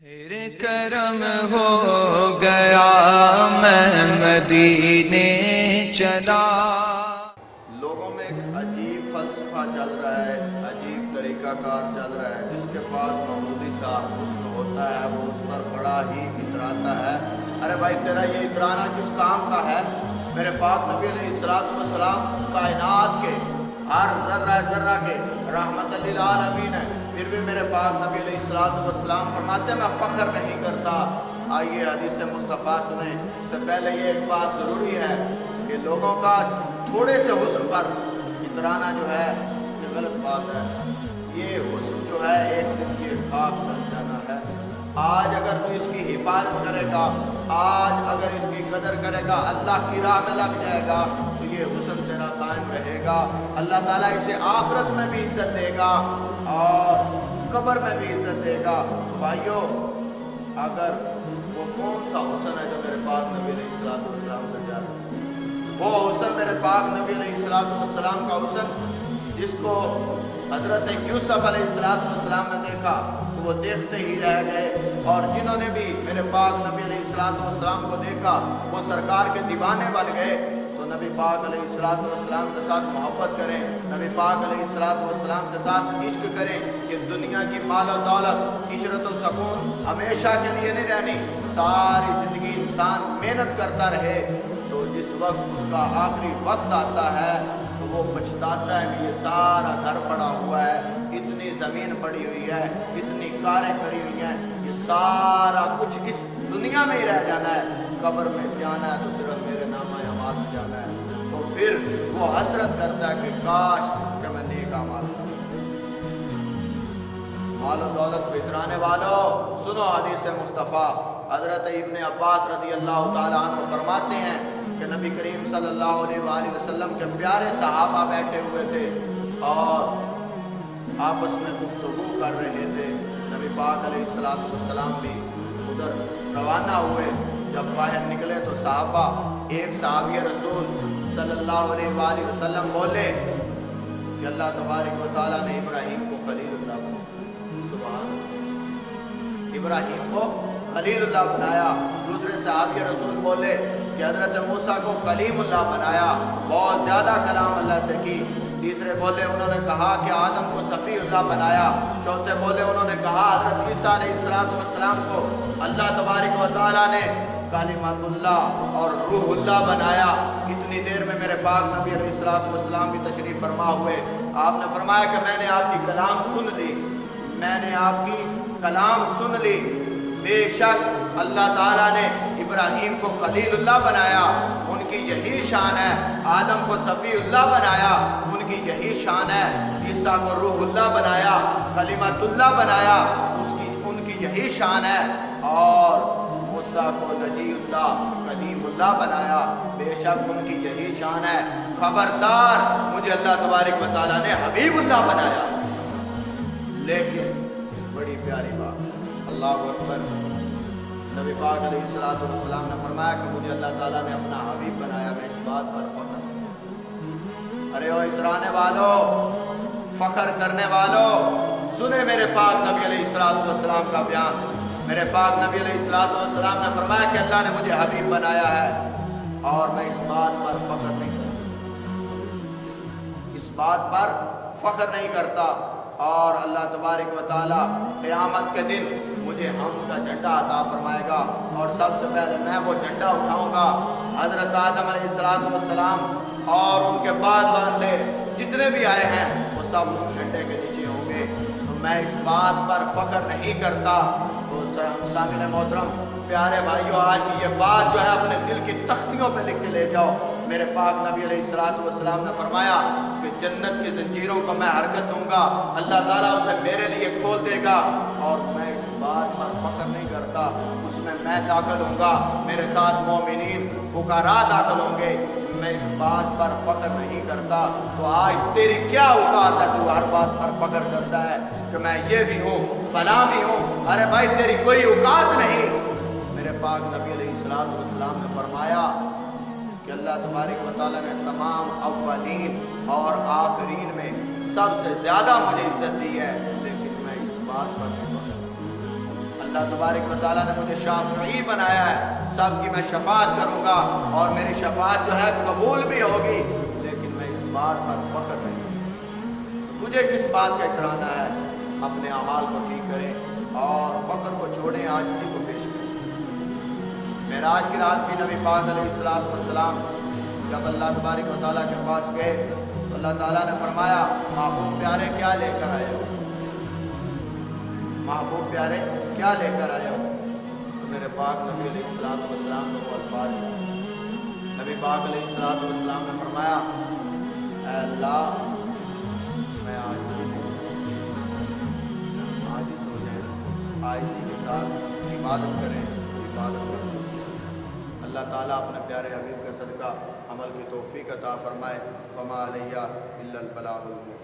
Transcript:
پھر کرم ہو گیا میں مدینے چلا۔ لوگوں میں ایک عجیب فلسفہ چل رہا ہے، عجیب طریقہ کار چل رہا ہے۔ جس کے پاس مودودی صاحب حسن ہوتا ہے وہ اس پر بڑا ہی اتراتا ہے۔ ارے بھائی تیرا یہ اترانا کس کام کا ہے؟ میرے پاک نبی علیہ السلام کائنات کے ہر ذرہ ذرہ کے رحمت للعالمین ہے، پھر بھی میرے پاک نبی علیہ السلام فرماتے ہیں میں فخر نہیں کرتا۔ آئیے حدیث مصطفیٰ سنیں۔ اس سے پہلے یہ ایک بات ضروری ہے کہ لوگوں کا تھوڑے سے حسن پر اترانا جو ہے یہ غلط بات ہے۔ یہ حسن جو ہے ایک دن کی خاک بن جانا ہے۔ آج اگر تو اس کی حفاظت کرے گا، آج اگر اس کی قدر کرے گا، اللہ کی راہ میں لگ جائے گا تو یہ حسن تیرا قائم رہے گا۔ اللہ تعالیٰ اسے آخرت میں بھی عزت دے گا اور قبر میں بھی عزت دے گا۔ بھائیو، اگر وہ کون سا حسن ہے جو میرے پاک نبی علیہ السلام سے زیادہ ہے؟ وہ حسن میرے پاک نبی علیہ السلام کا حسن جس کو حضرت یوسف علیہ السلام نے دیکھا تو وہ دیکھتے ہی رہ گئے، اور جنہوں نے بھی میرے پاک نبی علیہ السلام کو دیکھا وہ سرکار کے دیوانے بن گئے۔ تو نبی پاک علیہ السلام کے ساتھ محبت کریں، نبی پاک علیہ السلام کے ساتھ عشق کریں۔ کہ دنیا کی مال و دولت، عشرت و سکون ہمیشہ کے لیے نہیں رہنی، ساری زندگی انسان محنت کرتا رہے تو جس وقت اس کا آخری وقت آتا ہے تو وہ پچھتاتا ہے کہ یہ سارا گھر پڑا ہوا ہے، اتنی زمین پڑی ہوئی ہے، اتنی کاریں کھڑی ہوئی ہیں، یہ سارا کچھ اس دنیا میں ہی رہ جانا ہے، قبر میں جانا ہے تو صرف میرے نامہ اعمال میں جانا ہے۔ تو پھر وہ حسرت کرتا ہے کہ کاش کہ میں نیک اعمال کروں۔ مال و دولت کو اترانے والوں سنو حدیث مصطفیٰ۔ حضرت ابن عباس رضی اللہ تعالیٰ عنہ فرماتے ہیں کہ نبی کریم صلی اللہ علیہ وآلہ وسلم کے پیارے صحابہ بیٹھے ہوئے تھے اور آپس میں گفتگو کر رہے تھے۔ نبی پاک علیہ السلام بھی ادھر روانہ ہوئے۔ جب باہر نکلے تو صحابہ، ایک صحابی رسول صلی اللہ علیہ وآلہ وسلم بولے کہ اللہ تبارک و تعالیٰ نے ابراہیم کو خلیل اللہ بنایا۔ سبحان اللہ، ابراہیم کو خلیل اللہ بنایا۔ دوسرے صحابی رسول بولے کہ حضرت موسیٰ کو کلیم اللہ بنایا، بہت زیادہ کلام اللہ سے کی۔ تیسرے بولے انہوں نے کہا کہ آدم کو صفی اللہ بنایا۔ چوتھے بولے انہوں نے کہا حضرت عیسیٰ علیہ السلام کو اللہ تبارک و تعالیٰ نے کلمۃ اللہ اور روح اللہ بنایا۔ اتنی دیر میں میرے پاک نبی علیہ السلام بھی تشریف فرما ہوئے۔ آپ نے فرمایا کہ میں نے آپ کی کلام سن لی، میں نے آپ کی کلام سن لی۔ بے شک اللہ تعالیٰ نے ابراہیم کو خلیل اللہ بنایا، ان کی یہی شان ہے۔ آدم کو صفی اللہ بنایا، ان کی یہی شان ہے۔ عیسیٰ کو روح اللہ بنایا، کلمۃ اللہ بنایا، ان کی یہی شان ہے۔ اور موسیٰ کو نجی اللہ، کلیم اللہ بنایا، بے شک ان کی یہی شان ہے۔ خبردار، مجھے اللہ تبارک و تعالیٰ نے حبیب اللہ بنایا۔ لیکن بڑی پیاری بات، اللہ اکبر، نبی پاک علیہ السلام نے فرمایا کہ مجھے اللہ تعالیٰ نے اپنا حبیب بنایا، میں اس بات پر فخر کرتا۔ ارے او اترانے والوں، فخر کرنے والوں، سنے میرے پاک نبی علیہ السلام کا بیان۔ میرے پاک نبی علیہ السلام نے فرمایا کہ اللہ نے مجھے حبیب بنایا ہے اور میں اس بات پر فخر نہیں کرتا، اس بات پر فخر نہیں کرتا۔ اور اللہ تبارک و تعالیٰ قیامت کے دن مجھے حمد کا جھنڈا عطا فرمائے گا، اور سب سے پہلے میں وہ جھنڈا اٹھاؤں گا۔ حضرت آدم علیہ السلام اور ان کے بعد والے جتنے بھی آئے ہیں وہ سب اس جھنڈے کے نیچے ہوں گے۔ تو میں اس بات پر فخر نہیں کرتا۔ تو سامعین محترم، پیارے بھائیو، آج یہ بات جو ہے اپنے دل کی تختیوں پہ لکھ کے لے جاؤ۔ میرے پاک نبی علیہ السلام نے فرمایا کہ جنت کی زنجیروں کو میں حرکت دوں گا، اللہ تعالیٰ اسے میرے لیے کھول دے گا، اور میں اس بات پر فخر نہیں کرتا، اس میں داخل ہوں گا، میرے ساتھ مومنین فقراء داخل ہوں گے، میں اس بات پر فخر نہیں کرتا۔ تو آج تیری کیا اوقات ہے، تو ہر بات پر فخر کرتا ہے کہ میں یہ بھی ہوں، فلاں بھی ہوں۔ ارے بھائی تیری کوئی اوقات نہیں۔ میرے پاک نبی علیہ السلام نے فرمایا کہ اللہ تبارک و تعالیٰ نے تمام اولین اور آخرین میں سب سے زیادہ مجھے عزت دی ہے، لیکن میں اس بات پر نہیں فخر۔ اللہ تبارک و تعالیٰ نے مجھے شافعی بنایا ہے، سب کی میں شفاعت کروں گا اور میری شفاعت جو ہے قبول بھی ہوگی، لیکن میں اس بات پر فخر نہیں ہوں۔ مجھے کس بات کا اقرانہ ہے؟ اپنے اعمال کو ٹھیک کریں اور فخر کو چھوڑیں، عاجزی کو پیش کریں۔ معراج کی رات بھی نبی پاک علیہ السلام جب اللہ تبارک و تعالیٰ کے پاس گئے تو اللہ تعالیٰ نے فرمایا محبوب پیارے کیا لے کر آئے ہو؟ محبوب پیارے کیا لے کر آئے ہو؟ تو میرے پاک نبی علیہ السلام کو وہ الفاظ نبی پاک علیہ السلام نے فرمایا اے اللہ میں عاجزی ہو جائے، عاجزی کے ساتھ عبادت کریں، عبادت کریں۔ اللہ تعالیٰ اپنے پیارے حبیب کا صدقہ عمل کی توفیق عطا فرمائے۔ وما علیہ الا البلاغ المبین۔